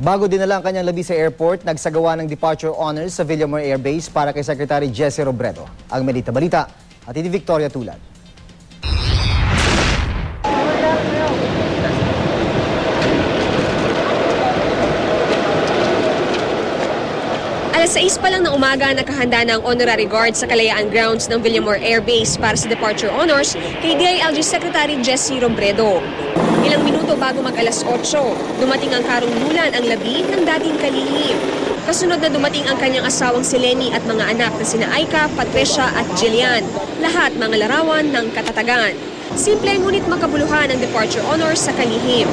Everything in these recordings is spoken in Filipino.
Bago dinala ang kanyang labi sa airport, nagsagawa ng departure honors sa Villamor Air Base para kay Secretary Jesse Robredo. Ang Melita Balita at ni Victoria Tulad. Alas 6 pa lang ng umaga, nakahanda na ang honorary guard sa Kalayaan Grounds ng Villamor Air Base para sa departure honors kay DILG Secretary Jesse Robredo. Ilang minuto bago mag-alas 8, dumating ang karunggulan ang labi ng dating kalihim. Kasunod na dumating ang kanyang asawang si Lenny at mga anak na sina Aika, Patricia at Jillian. Lahat mga larawan ng katatagan. Simple ngunit makabuluhan ang departure honors sa kalihim.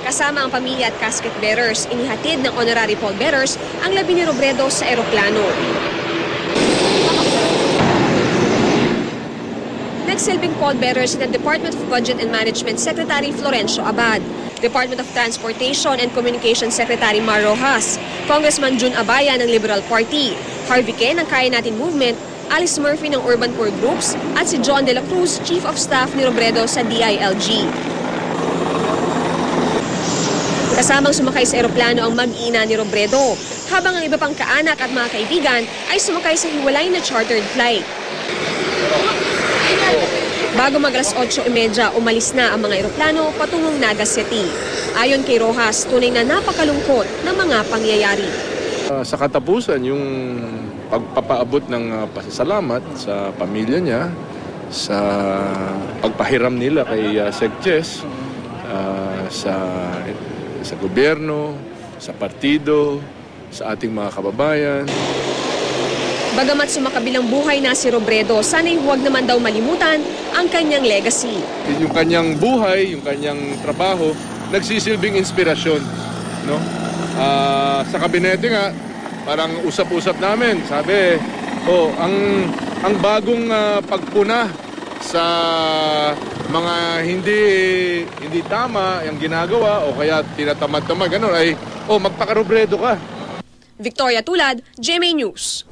Kasama ang pamilya at casket bearers, inihatid ng honorary pallbearers ang labi ni Robredo sa eroplano. Nagsilbing pallbearers ng Department of Budget and Management Secretary Florencio Abad, Department of Transportation and Communications Secretary Mar Rojas, Congressman Jun Abaya ng Liberal Party, Harvey Ke ng Kaya Natin Movement, Alice Murphy ng Urban Poor Groups at si John De La Cruz, Chief of Staff ni Robredo sa DILG. Kasamang sumakay sa eroplano ang mag-ina ni Robredo, habang ang iba pang kaanak at mga kaibigan ay sumakay sa hiwalay na chartered flight. Bago mag-alas 8:30, umalis na ang mga eroplano patungong Naga City. Ayon kay Rojas, tunay na napakalungkot ng mga pangyayari. Sa katapusan, yung pagpapaabot ng pasasalamat sa pamilya niya, sa pagpahiram nila kay Sec Jess, sa gobyerno, sa partido, sa ating mga kababayan. Bagamat sumakabilang buhay na si Robredo, sana'y huwag naman daw malimutan ang kanyang legacy. Yung kanyang buhay, yung kanyang trabaho, nagsisilbing inspirasyon. No? Sa kabinete nga, parang usap-usap namin, sabi, ang bagong pagpuna sa mga hindi tama yung ginagawa o kaya tinatamad-tamad, ganun, ay magpaka-Robredo ka. Victoria Tulad, GMA News.